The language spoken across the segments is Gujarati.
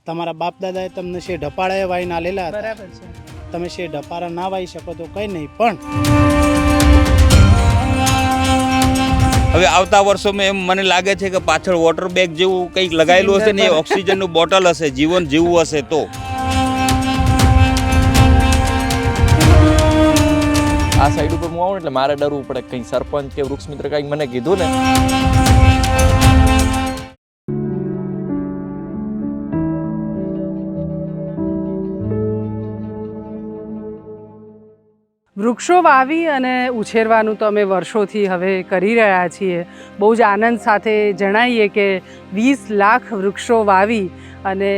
તમારા બાપ દાદાએ તમને શેર ઢપાળાએ વાઈને આલેલા હતા. બરાબર છે. તમે શેર ઢપાળા ના વાઈ શકો તો કંઈ નહીં, પણ હવે આવતા વર્ષોમાં એમ મને લાગે છે કે પાછળ વોટર બેગ જેવું કંઈક લગાવેલું હશે ને એ ઓક્સિજનનું બોટલ હશે, જીવન જીવવું હશે તો. આ સાઈડ ઉપર હું આવું એટલે મારે ડરવું પડે કંઈ સરપંચ કે વૃક્ષ મિત્ર કંઈક મને કીધું ને. વૃક્ષો વાવી અને ઉછેરવાનું તો અમે વર્ષોથી હવે કરી રહ્યા છીએ. બહુ જ આનંદ સાથે જણાવીએ કે 20 લાખ વૃક્ષો વાવી અને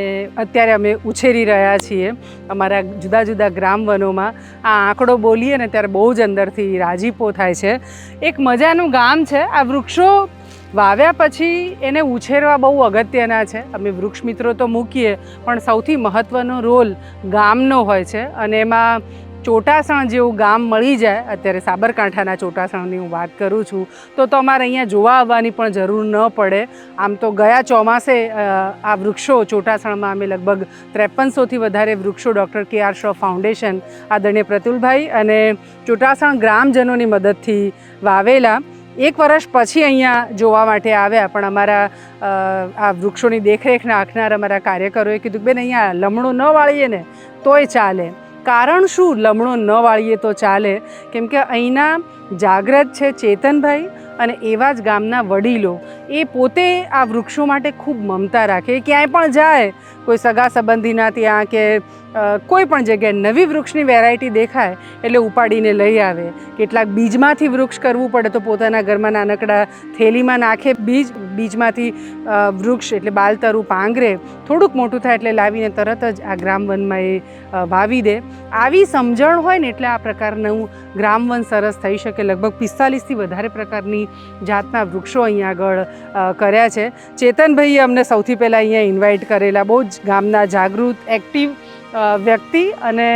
અત્યારે અમે ઉછેરી રહ્યા છીએ અમારા જુદા જુદા ગ્રામ વનોમાં. આ આંકડો બોલીએ ને ત્યારે બહુ જ અંદરથી રાજીપો થાય છે. એક મજાનું ગામ છે. આ વૃક્ષો વાવ્યા પછી એને ઉછેરવા બહુ અગત્યના છે. અમે વૃક્ષ મિત્રો તો મૂકીએ, પણ સૌથી મહત્ત્વનો રોલ ગામનો હોય છે. અને એમાં ચોટાસણ જેવું ગામ મળી જાય, અત્યારે સાબરકાંઠાના ચોટાસણની હું વાત કરું છું, તો અમારે અહીંયા જોવા આવવાની પણ જરૂર ન પડે. આમ તો ગયા ચોમાસે આ વૃક્ષો ચોટાસણમાં અમે લગભગ 5300થી વધારે વૃક્ષો ડૉક્ટર કે આર શ્રોફ ફાઉન્ડેશન આદરણીય પ્રતુલભાઈ અને ચોટાસણ ગ્રામજનોની મદદથી વાવેલા. 1 વર્ષ પછી અહીંયા જોવા માટે આવ્યા, પણ અમારા આ વૃક્ષોની દેખરેખ રાખનાર અમારા કાર્યકરોએ કીધું કે બેન અહીંયા લમણો ન વાળીએ ને તોય ચાલે. કારણ શું લમણો ન વાળીએ તો ચાલે? કેમ કે અહીંના જાગ્રત છે ચેતનભાઈ અને એવા જ ગામના વડીલો, એ પોતે આ વૃક્ષો માટે ખૂબ મમતા રાખે. ક્યાંય પણ જાય, કોઈ સગા સંબંધીના ત્યાં કે કોઈ પણ જગ્યાએ નવી વૃક્ષની વેરાયટી દેખાય એટલે ઉપાડીને લઈ આવે. કેટલાક બીજમાંથી વૃક્ષ કરવું પડે તો પોતાના ઘરમાં નાનકડા થેલીમાં નાખે બીજમાંથી વૃક્ષ, એટલે બાલતરું પાંગરે, થોડુંક મોટું થાય એટલે લાવીને તરત જ આ ગ્રામવનમાં એ વાવી દે. આવી સમજણ હોય ને એટલે આ પ્રકારનું ગ્રામવન સરસ થઈ શકે. લગભગ 45થી વધારે પ્રકારની જાતના વૃક્ષો અહીંયા આગળ કર્યા છે. ચેતનભાઈએ અમને સૌથી પહેલાં અહીંયા ઇન્વાઇટ કરેલા, બહુ જ ગામના જાગૃત એક્ટિવ વ્યક્તિ, અને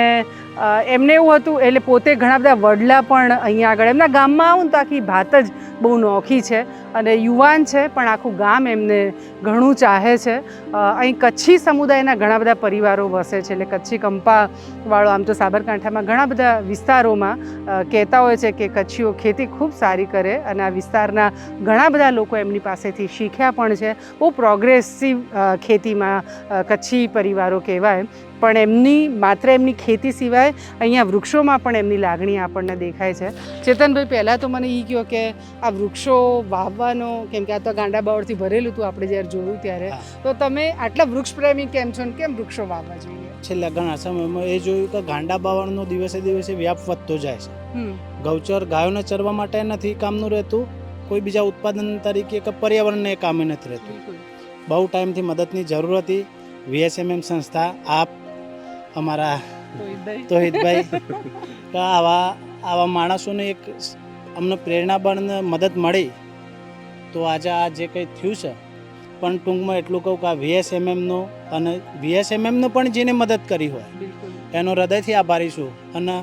એમને એવું હતું એટલે પોતે ઘણા બધા વડલા પણ અહીંયા આગળ એમના ગામમાં આવું ને તો આખી ભાત જ બહુ નોખી છે અને યુવાન છે, પણ આખું ગામ એમને ઘણું ચાહે છે. અહીં કચ્છી સમુદાયના ઘણા બધા પરિવારો વસે છે, એટલે કચ્છી કંપાવાળો, આમ તો સાબરકાંઠામાં ઘણા બધા વિસ્તારોમાં કહેતા હોય છે કે કચ્છીઓ ખેતી ખૂબ સારી કરે, અને આ વિસ્તારના ઘણા બધા લોકો એમની પાસેથી શીખ્યા પણ છે. બહુ પ્રોગ્રેસિવ ખેતીમાં કચ્છી પરિવારો કહેવાય, પણ એમની ખેતી સિવાય અહીંયા વૃક્ષોમાં પણ એમની લાગણી આપણને દેખાય છે. ચેતનભાઈ, પહેલાં તો મને એ કહો કે આ વૃક્ષો વાવવાનો, કેમ કે આ તો ગાંડા બાવળથી ભરેલું હતું આપણે જ્યારે જોયું ત્યારે, તો તમે આટલા વૃક્ષ પ્રેમી કેમ છો ને કેમ વૃક્ષો વાવવા જોઈએ? છેલ્લા ઘણા સમયમાં એ જોયું કે ગાંડા બાવળનો દિવસે દિવસે વ્યાપ વધતો જાય છે. ગૌચર ગાયોને ચરવા માટે નથી કામનું રહેતું, કોઈ બીજા ઉત્પાદન તરીકે કે પર્યાવરણને કામે નથી રહેતું. બહુ ટાઈમથી મદદની જરૂર હતી. VSMM સંસ્થા, આપ, અમારા તોહિતભાઈ, કે આવા માણસોને એક અમને પ્રેરણા બળ મદદ મળી તો આજે આ જે કંઈ થયું છે. પણ ટૂંકમાં એટલું કહું કે આ VSMMનો અને VSMMનો પણ જેને મદદ કરી હોય એનો હૃદયથી આભારી છું. અને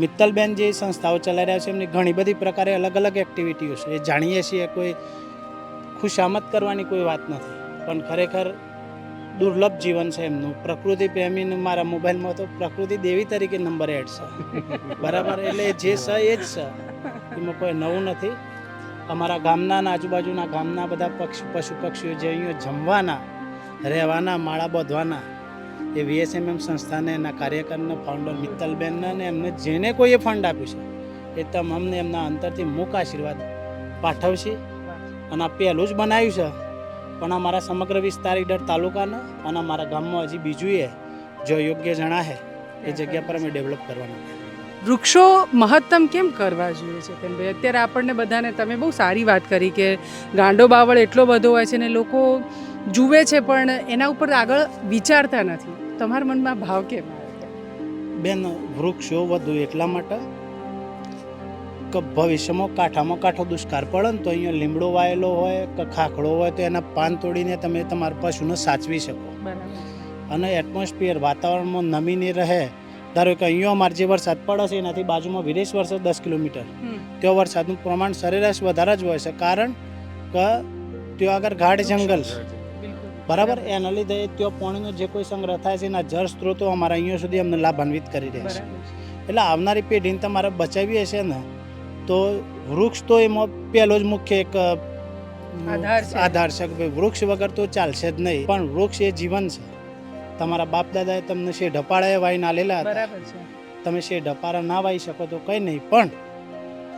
મિત્તલબેન જે સંસ્થાઓ ચલાવી રહ્યા છે એમની ઘણી બધી પ્રકારે અલગ અલગ એક્ટિવિટીઓ છે, એ જાણીએ છીએ. કોઈ ખુશામત કરવાની કોઈ વાત નથી, પણ ખરેખર દુર્લભ જીવન છે એમનું. પ્રકૃતિ પ્રેમીનું મારા મોબાઈલમાં તો પ્રકૃતિ દેવી તરીકે નંબર એડ છે, બરાબર? એટલે જે છે એ જ છે, એમાં કોઈ નવું નથી. અમારા ગામના આજુબાજુના ગામના બધા પશુ પક્ષીઓ જે અહીંયા જમવાના, રહેવાના, માળા બાંધવાના, એ VSMM સંસ્થાને, એના કાર્યકરને, ફાઉન્ડર મિત્તલબેનને અને એમને જેને કોઈએ ફંડ આપ્યું છે એ તમામને એમના અંતરથી મુખ આશીર્વાદ પાઠવશે. અને આ પહેલું જ બનાવ્યું છે, પણ અમારા સમગ્ર વિસ્તાર ઈડર તાલુકાના અને અમારા ગામમાં હજી બીજું જો યોગ્ય જણાશે એ જગ્યા પર અમે ડેવલપ કરવાનું. વૃક્ષો મહત્તમ કેમ કરવા જોઈએ છે ચેતનભાઈ? અત્યારે આપણને બધાને, તમે બહુ સારી વાત કરી કે ગાંડો બાવળ એટલો બધો હોય છે ને લોકો જુએ છે પણ એના ઉપર આગળ વિચારતા નથી. તમારા મનમાં ભાવ કેમ? બેન, વૃક્ષો વધુ એટલા માટે કે ભવિષ્યમાં કાંઠો દુષ્કાળ પડે ને તો અહીંયા લીમડો વાયેલો હોય કે ખાખડો હોય તો એના પાન તોડીને તમે તમારા પશુને સાચવી શકો. અને એટમોસ્ફિયર, વાતાવરણમાં નમીને રહે. ધારો કે અહીંયા અમારે જે વરસાદ પડે છે એનાથી બાજુમાં વિદેશ વરસાદ 10 કિલોમીટર, ત્યાં વરસાદનું પ્રમાણ સરેરાશ વધારે જ હોય છે, કારણ કે ત્યાં આગળ ગાઢ જંગલ છે. બરાબર એના લીધે ત્યાં પાણીનો જે કોઈ સંગ્રહ થાય છે એના જળ સ્ત્રોતો અમારા અહીંયા સુધી અમને લાભાન્વિત કરી રહ્યા છે. એટલે આવનારી પેઢીને તમારે બચાવવી હશે ને તો વૃક્ષ તો એમાં પહેલો જ મુખ્ય એક આધાર છે કે ભાઈ વૃક્ષ વગર તો ચાલશે જ નહીં. પણ વૃક્ષ એ જીવન છે. તમારા બાપ દાદાએ તમને શેઢ અપાળાએ વાઈને આલેલા હતા. તમે શેઢ અપાળા ના વાઈ શકો તો કંઈ નહીં, પણ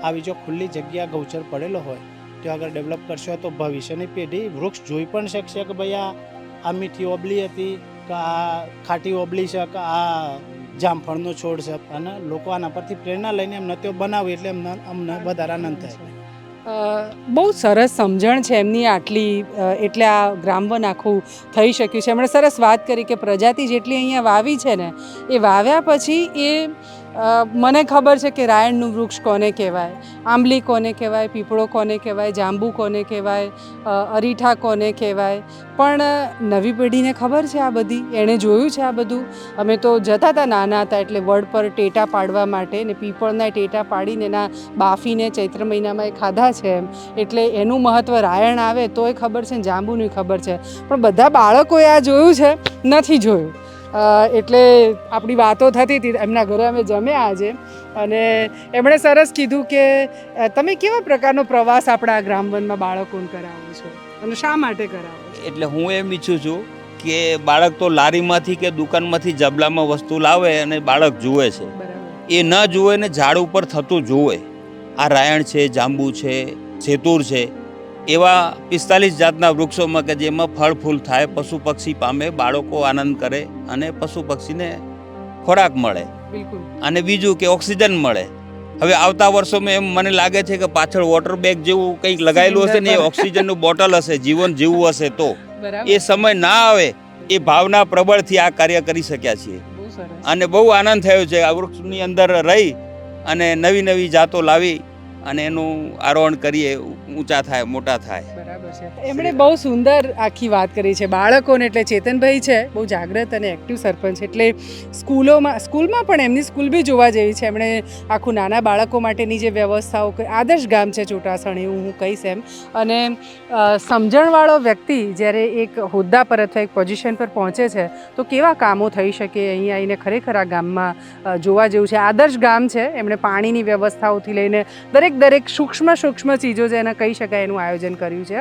આવી જો ખુલ્લી જગ્યા ગૌચર પડેલો હોય તો આગળ ડેવલપ કરશો તો ભવિષ્યની પેઢી વૃક્ષ જોઈ પણ શકશે કે ભાઈ આ મીઠી ઓબલી હતી કે આ ખાટી ઓબલી છે કે આ જામફળનો છોડ છે. અને લોકો આના પરથી પ્રેરણા લઈને એમને તે બનાવે એટલે અમને વધારે આનંદ થાય. બહુ સરસ સમજણ છે એમની આટલી, એટલે આ ગ્રામવન આખું થઈ શક્યું છે. એમણે સરસ વાત કરી કે પ્રજાતિ જેટલી અહીંયા વાવી છે ને એ વાવ્યા પછી એ મને ખબર છે કે રાયણનું વૃક્ષ કોને કહેવાય, આંબલી કોને કહેવાય, પીપળો કોને કહેવાય, જાંબુ કોને કહેવાય, અરીઠા કોને કહેવાય, પણ નવી પેઢીને ખબર છે આ બધી, એણે જોયું છે આ બધું. અમે તો જતા હતા નાના હતા એટલે વડ પર ટેટા પાડવા માટે ને પીપળના ટેટા પાડીને એના બાફીને ચૈત્ર મહિનામાં એ ખાધા છે એમ. એટલે એનું મહત્ત્વ રાયણ આવે તોય ખબર છે ને જાંબુની ખબર છે, પણ બધા બાળકોએ આ જોયું છે નથી જોયું. એટલે આપણી વાતો થતી હતી, એમના ઘરે અમે જમ્યા આજે, અને એમણે સરસ કીધું કે તમે કેવા પ્રકારનો પ્રવાસ આપણા ગ્રામવનમાં બાળકોને કરાવો છો અને શા માટે કરાવો છો? એટલે હું એમ ઈચ્છું છું કે બાળક તો લારીમાંથી કે દુકાનમાંથી જબલામાં વસ્તુ લાવે અને બાળક જુએ છે, એ ન જુએ ને ઝાડ ઉપર થતું જુએ. આ રાયણ છે, જાંબુ છે, સેતુર છે, એવા 45 જાતના વૃક્ષોમાં કે જેમાં ફળ ફૂલ થાય, પશુ પક્ષી પામે, બાળકો આનંદ કરે અને પશુ પક્ષીને ખોરાક મળે અને બીજું કે ઓક્સિજન મળે. હવે આવતા વર્ષોમાં એમ મને લાગે છે કે પાછળ વોટર બેગ જેવું કંઈક લગાવેલું હશે ને એ ઓક્સિજનનું બોટલ હશે, જીવન જીવવું હશે તો. એ સમય ના આવે એ ભાવના પ્રબળથી આ કાર્ય કરી શક્યા છીએ અને બહુ આનંદ થયો છે આ વૃક્ષની અંદર રહી અને નવી નવી જાતો લાવી અને એનું આરોહણ કરીએ, ઊંચા થાય, મોટા થાય. બરાબર છે. એમણે બહુ સુંદર આખી વાત કરી છે બાળકોને. એટલે ચેતનભાઈ છે બહુ જાગૃત અને એક્ટિવ સરપંચ, એટલે સ્કૂલમાં પણ એમની સ્કૂલ બી જોવા જેવી છે. એમણે આખું નાના બાળકો માટેની જે વ્યવસ્થાઓ, આદર્શ ગામ છે ચોટાસણ એવું હું કહીશ એમ. અને સમજણવાળો વ્યક્તિ જ્યારે એક હોદ્દા પર અથવા એક પોઝિશન પર પહોંચે છે તો કેવા કામો થઈ શકે અહીંયા આવીને ખરેખર આ ગામમાં જોવા જેવું છે. આદર્શ ગામ છે. એમણે પાણીની વ્યવસ્થાઓથી લઈને દરેક સૂક્ષ્મ ચીજો છે એને કહી શકાય એનું આયોજન કર્યું છે.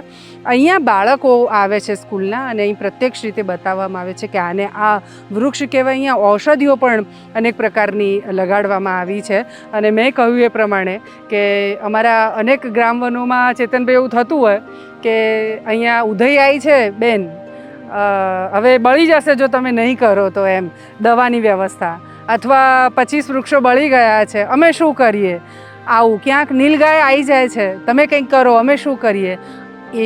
અહીંયા બાળકો આવે છે સ્કૂલના અને અહીં પ્રત્યક્ષ રીતે બતાવવામાં આવે છે કે આને આ વૃક્ષ કહેવાય. અહીંયા ઔષધિઓ પણ અનેક પ્રકારની લગાડવામાં આવી છે. અને મેં કહ્યું એ પ્રમાણે કે અમારા અનેક ગ્રામવનોમાં ચેતનભાઈ એવું થતું હોય કે અહીંયા ઉધઈયાઈ છે બેન, હવે બળી જશે જો તમે નહીં કરો તો, એમ દવાની વ્યવસ્થા, અથવા 25 વૃક્ષો બળી ગયા છે, અમે શું કરીએ, આવું ક્યાંક નીલગાય આવી જાય છે, તમે કંઈક કરો, અમે શું કરીએ.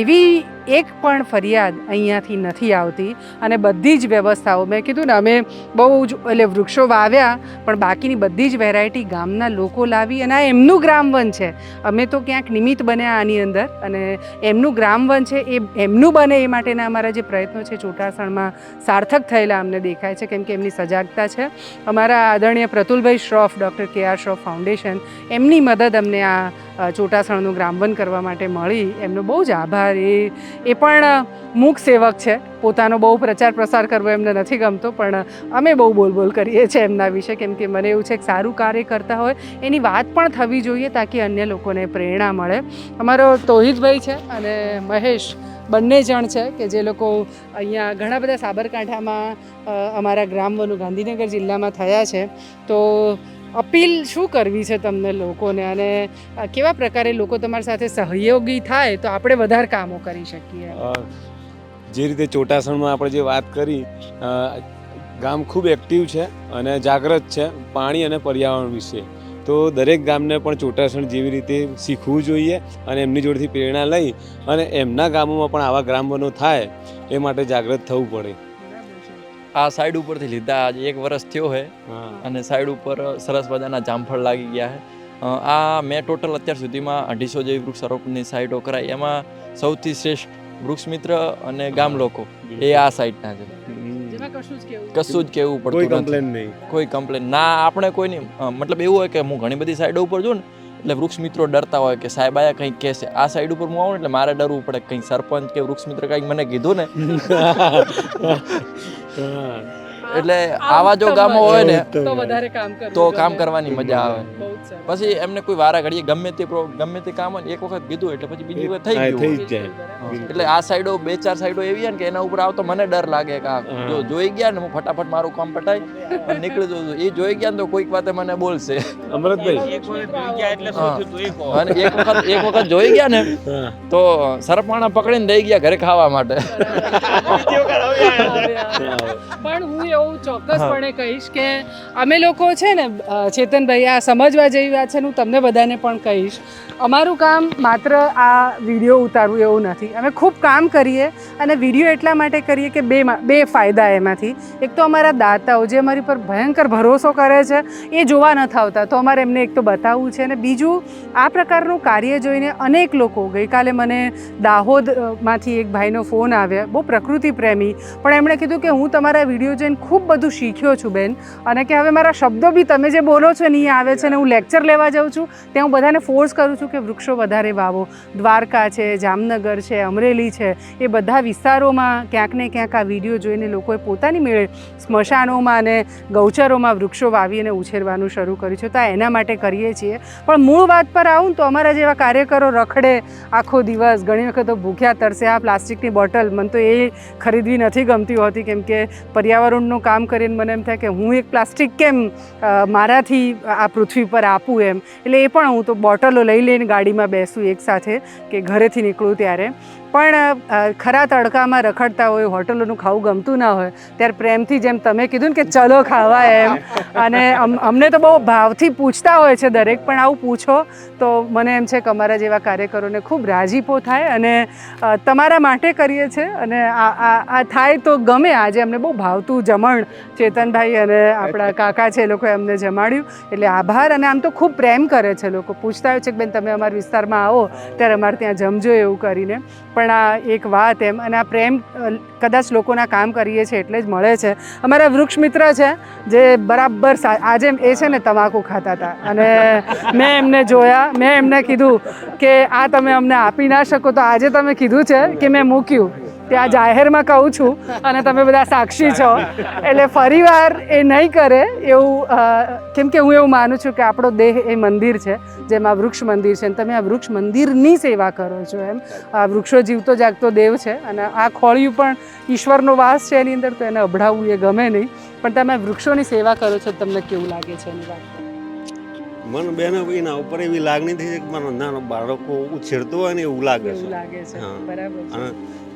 એવી એક પણ ફરિયાદ અહીંયાથી નથી આવતી. અને બધી જ વ્યવસ્થાઓ મેં કીધું ને, અમે બહુ જ એટલે વૃક્ષો વાવ્યા પણ બાકીની બધી જ વેરાયટી ગામના લોકો લાવી અને આ એમનું ગ્રામવન છે. અમે તો ક્યાંક નિમિત્ત બન્યા આની અંદર, અને એમનું ગ્રામવન છે એ એમનું બને એ માટેના અમારા જે પ્રયત્નો છે ચોટાસણમાં સાર્થક થયેલા અમને દેખાય છે, કેમ કે એમની સજાગતા છે. અમારા આદરણીય પ્રતુલભાઈ Shroff, doctor KR Shroff foundation, એમની મદદ અમને આ ચોટાસણનું ગ્રામવન કરવા માટે મળી. એમનો બહુ જ આભાર. એ પણ મૂક સેવક છે. પોતાનો બહુ પ્રચાર પ્રસાર કરવો એમને નથી ગમતો, પણ અમે બહુ બોલ કરીએ છીએ એમના વિશે, કેમ કે મને એવું છે કે સારું કાર્ય કરતા હોય એની વાત પણ થવી જોઈએ તાકી અન્ય લોકોને પ્રેરણા મળે. અમારો તોહિદભાઈ છે અને મહેશ, બંને જણ છે કે જે લોકો અહીંયા ઘણા બધા સાબરકાંઠામાં અમારા ગ્રામવનો ગાંધીનગર જિલ્લામાં થયા છે. તો અપીલ શું કરવી છે તમને લોકોને, અને કેવા પ્રકારે લોકો તમારી સાથે સહયોગી થાય તો આપણે વધારે કામો કરી શકીએ? જે રીતે ચોટાસણમાં આપણે જે વાત કરી, ગામ ખૂબ એક્ટિવ છે અને જાગૃત છે પાણી અને પર્યાવરણ વિશે. તો દરેક ગામને પણ ચોટાસણ જેવી રીતે શીખવું જોઈએ અને એમની જોડેથી પ્રેરણા લઈ અને એમના ગામોમાં પણ આવા ગ્રામવનો થાય એ માટે જાગૃત થવું પડે. આ સાઈડ ઉપરથી લીધા આજે 1 વર્ષ થયો છે અને સાઈડ ઉપર સરસ મજાના જામફળ લાગી ગયા છે. આ મેં ટોટલ અત્યાર સુધીમાં 250 જેવી વૃક્ષારોપણની સાઇટો કરાઈ. એમાં સૌથી શ્રેષ્ઠ વૃક્ષ મિત્ર અને ગામ લોકો એ આ સાઈડના છે. કશું જ કહેવું પડતું નથી, કોઈ કમ્પ્લેન ના. આપણે કોઈની મતલબ એવું હોય કે હું ઘણી બધી સાઈડો ઉપર જોઉં ને એટલે વૃક્ષ મિત્રો ડરતા હોય કે સાહેબ આયા કંઈક કહેશે. આ સાઈડ ઉપર હું આવું એટલે મારે ડરવું પડે કંઈક સરપંચ કે વૃક્ષ મિત્ર કંઈક મને કીધું ને એટલે આવા જો ગામો હોય ને તો વધારે કામ કરવું તો ગમે. કામ કરવાની મજા આવે. બહુ જ સરસ. પછી એમને કોઈ વારા ઘડીએ ગમે તે કામ હોય ને એક વખત કીધું એટલે પછી બીજી વખત થઈ ગયું. થઈ જ જાય. બરાબર. એટલે આ સાઈડો 2-4 સાઈડો એવી છે ને કે એના ઉપર આવતો મને ડર લાગે કે જો જોઈ ગયા ને હું ફટાફટ મારું કામ પટાઈ અને નીકળી જઉં છું. એ જોઈ ગયા ને તો કોઈક વાતે મને બોલશે. અમરતભાઈ, અને એક વખત જોઈ ગયા ને તો સરપાણા પકડીને દઈ ગયા ઘરે ખાવા માટે. પણ હું એવું ચોક્કસપણે કહીશ કે અમે લોકો છે ને ચેતનભાઈ આ સમજવા જેવી વાત છે ને હું તમને બધાને પણ કહીશ. અમારું કામ માત્ર આ વિડીયો ઉતારવું એવું નથી. અમે ખૂબ કામ કરીએ અને વિડીયો એટલા માટે કરીએ કે બે ફાયદા એમાંથી. એક તો અમારા દાતાઓ જે અમારી પર ભયંકર ભરોસો કરે છે એ જોવા નથી આવતા, તો અમારે એમને એક તો બતાવવું છે. અને બીજું, આ પ્રકારનું કાર્ય જોઈને અનેક લોકો, ગઈકાલે મને દાહોદમાંથી એક ભાઈનો ફોન આવ્યો, બહુ પ્રકૃતિ પ્રેમી, પણ એમણે કીધું કે હું તમારા વિડીયો જોઈને ખૂબ બધું શીખ્યો છું બેન, અને કે હવે મારા શબ્દો બી તમે જે બોલો છો ને એ આવે છે, ને હું લેક્ચર લેવા જાઉં છું ત્યાં હું બધાને ફોર્સ કરું છું કે વૃક્ષો વધારે વાવો. દ્વારકા છે, જામનગર છે, અમરેલી છે, એ બધા વિસ્તારોમાં ક્યાંક ને ક્યાંક આ વિડીયો જોઈને લોકોએ પોતાની મેળે સ્મશાનોમાં અને ગૌચરોમાં વૃક્ષો વાવી અને ઉછેરવાનું શરૂ કર્યું છે. તો આ એના માટે કરીએ છીએ. પણ મૂળ વાત પર આવું તો અમારા જેવા કાર્યકરો રખડે આખો દિવસ, ઘણી વખત તો ભૂખ્યા તરસે. આ પ્લાસ્ટિકની બોટલ મને તો એ ખરીદવી નથી ગમતી હોતી, કેમ કે પર્યાવરણનું કામ કરીને મને એમ થાય કે હું એક પ્લાસ્ટિક કેમ મારાથી આ પૃથ્વી પર આપું એમ. એટલે એ પણ હું તો બોટલો લઈ લઈને ગાડીમાં બેસું એકસાથે કે ઘરેથી નીકળું ત્યારે. પણ ખરા તડકામાં રખડતા હોય, હોટલોનું ખાવું ગમતું ના હોય, ત્યારે પ્રેમથી જેમ તમે કીધું ને કે ચલો ખાવા એમ, અને અમને તો બહુ ભાવથી પૂછતા હોય છે દરેક, પણ આવું પૂછો તો મને એમ છે કે અમારા જેવા કાર્યકરોને ખૂબ રાજીપો થાય. અને તમારા માટે કરીએ છીએ અને આ થાય તો ગમે. આજે અમને બહુ ભાવતું જમણ ચેતનભાઈ અને આપણા કાકા છે એ લોકોએ અમને જમાડ્યું, એટલે આભાર. અને આમ તો ખૂબ પ્રેમ કરે છે લોકો, પૂછતા હોય છે કે બેન તમે અમારા વિસ્તારમાં આવો ત્યારે અમારે ત્યાં જમજો એવું કરીને. પણ આ એક વાત એમ, અને આ પ્રેમ કદાચ લોકોના કામ કરીએ છીએ એટલે જ મળે છે. અમારા વૃક્ષ મિત્ર છે જે બરાબર આજે એ છે ને તમાકુ ખાતા હતા, અને મેં એમને જોયા, મેં એમને કીધું કે આ તમે અમને આપી ના શકો, તો આજે તમે કીધું છે કે મેં મૂક્યું. ત્યાં જાહેરમાં કહું છું અને તમે બધા સાક્ષી છો, એટલે ફરીવાર એ નહીં કરે એવું, કેમ કે હું એવું માનું છું કે આપણો દેહ એ મંદિર છે, જેમાં વૃક્ષ મંદિર છે, અને તમે આ વૃક્ષ મંદિરની સેવા કરો છો એમ. આ વૃક્ષો જીવતો જાગતો દેવ છે, અને આ ખોળિયું પણ ઈશ્વરનો વાસ છે એની અંદર, તો એને અભડાવવું એ ગમે નહીં. પણ તમે વૃક્ષોની સેવા કરો છો, તમને કેવું લાગે છે એની વાત? મને બેન એના ઉપર એવી લાગણી થઈ છે કે મારો નાનો બાળકો ઉછેરતો હોય ને એવું લાગે એવું છે. લાગે છે, હા. બરાબર છે. અને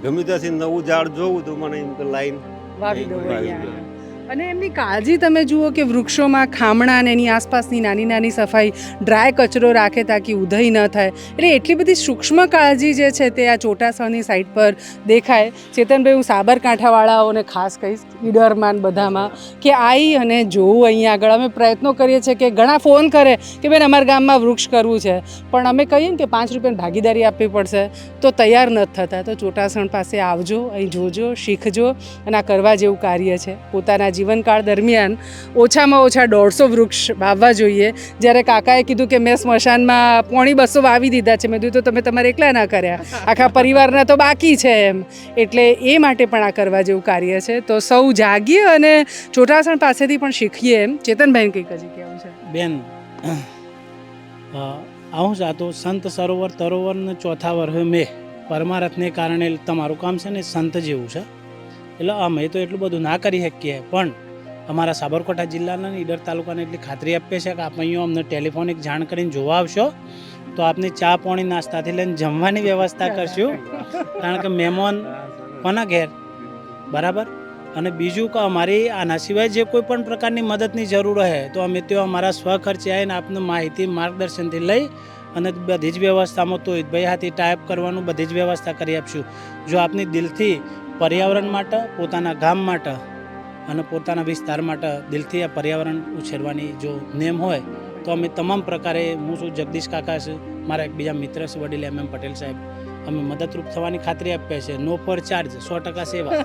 ગમે ત્યાંથી નવું ઝાડ જોવું તો મને એમ કે લાઈન વાવી દો વાવી અહીંયા. અને એમની કાળજી તમે જુઓ કે વૃક્ષોમાં ખામણા અને એની આસપાસની નાની નાની સફાઈ, ડ્રાય કચરો રાખે તાકી ઉધઈ ન થાય. એટલે એટલી બધી સૂક્ષ્મ કાળજી જે છે તે આ ચોટાસણની સાઈડ પર દેખાય. ચેતનભાઈ, હું સાબરકાંઠાવાળાઓને ખાસ કહીશ, ઈડરમાં બધામાં, કે આવી અને જોવું અહીંયા આગળ. અમે પ્રયત્નો કરીએ છીએ કે ઘણા ફોન કરે કે બેન અમારા ગામમાં વૃક્ષ કરવું છે, પણ અમે કહીએ ને કે 5 રૂપિયાની ભાગીદારી આપવી પડશે તો તૈયાર નથી થતા. તો ચોટાસણ પાસે આવજો, અહીં જોજો, શીખજો, અને આ કરવા જેવું કાર્ય છે. પોતાના જીવનકાળ દરમિયાન ઓછામાં ઓછા 150 વૃક્ષ વાવવા જોઈએ. જ્યારે કાકાએ કીધું કે મેં સ્મશાનમાં 250 વાવી દીધા છે, મેં કીધું તો તમે તમારે એકલા ના કર્યા, આખા પરિવારના તો બાકી છે એમ. એટલે એ માટે પણ આ કરવા જેવું કાર્ય છે. તો સૌ જાગીએ અને ચોટાસણ પાસેથી પણ શીખીએ એમ. ચેતનભાઈને કંઈક હજી કહેવું છે? બેન, આવું જ આ તો સંત સરોવર તરોવરને ચોથા વર્ષે મેં પરમારથને કારણે તમારું કામ છે ને સંત જેવું છે. એટલે અમે તો એટલું બધું ના કરી શકીએ, પણ અમારા સાબરકાંઠા જિલ્લાના ઈડર તાલુકાને એટલી ખાતરી આપીએ છીએ કે આપ અહીંયા અમને ટેલિફોનિક જાણ કરીને જોવા આવશો તો આપની ચા પાણી નાસ્તાથી લઈને જમવાની વ્યવસ્થા કરશું, કારણ કે મહેમાન કોના ઘેર, બરાબર. અને બીજું કે અમારી આના સિવાય જે કોઈ પણ પ્રકારની મદદની જરૂર હોય તો અમે ત્યાં અમારા સ્વખર્ચે આવીને આપને માહિતી માર્ગદર્શનથી લઈ અને બધી જ વ્યવસ્થામાં તો ભાઈ હાથી ટાઈપ કરવાનું બધી જ વ્યવસ્થા કરી આપશું. જો આપની દિલથી પર્યાવરણ માટે, પોતાના ગામ માટે અને પોતાના વિસ્તાર માટે દિલથી આ પર્યાવરણ ઉછેરવાની જો નેમ હોય તો અમે તમામ પ્રકારે, હું છું જગદીશ કાકા છે, મારા એક બીજા મિત્ર છે વડીલ MM પટેલ સાહેબ, અમે મદદરૂપ થવાની ખાતરી આપીએ છીએ. નો ફોર ચાર્જ, 100% સેવા.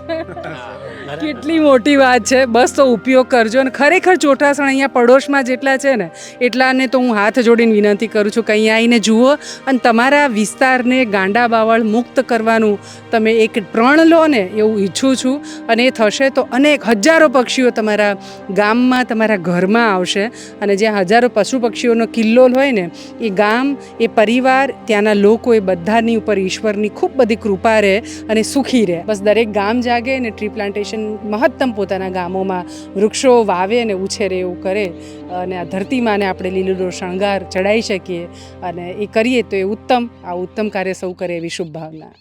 કેટલી મોટી વાત છે. બસ તો ઉપયોગ કરજો. અને ખરેખર ચોટાસણ અહીંયા પડોશમાં જેટલા છે ને એટલાને તો હું હાથ જોડીને વિનંતી કરું છું કે અહીંયા આવીને જુઓ અને તમારા વિસ્તારને ગાંડા બાવળ મુક્ત કરવાનું તમે એક પ્રણ લો ને એવું ઈચ્છું છું. અને એ થશે તો અનેક હજારો પક્ષીઓ તમારા ગામમાં, તમારા ઘરમાં આવશે. અને જ્યાં હજારો પશુ પક્ષીઓનો કિલ્લોલ હોય ને એ ગામ, એ પરિવાર, ત્યાંના લોકો, એ બધાની ઉપર ઈશ્વરની ખૂબ બધી કૃપા રહે અને સુખી રહે. બસ દરેક ગામ જાગે અને ટ્રી પ્લાન્ટેશન મહત્તમ પોતાના ગામોમાં વૃક્ષો વાવે અને ઉછેરે એવું કરે અને આ ધરતીમાંને આપણે લીલો શણગાર ચડાવી શકીએ અને એ કરીએ તો એ ઉત્તમ. આ ઉત્તમ કાર્ય સૌ કરે એવી શુભ ભાવના.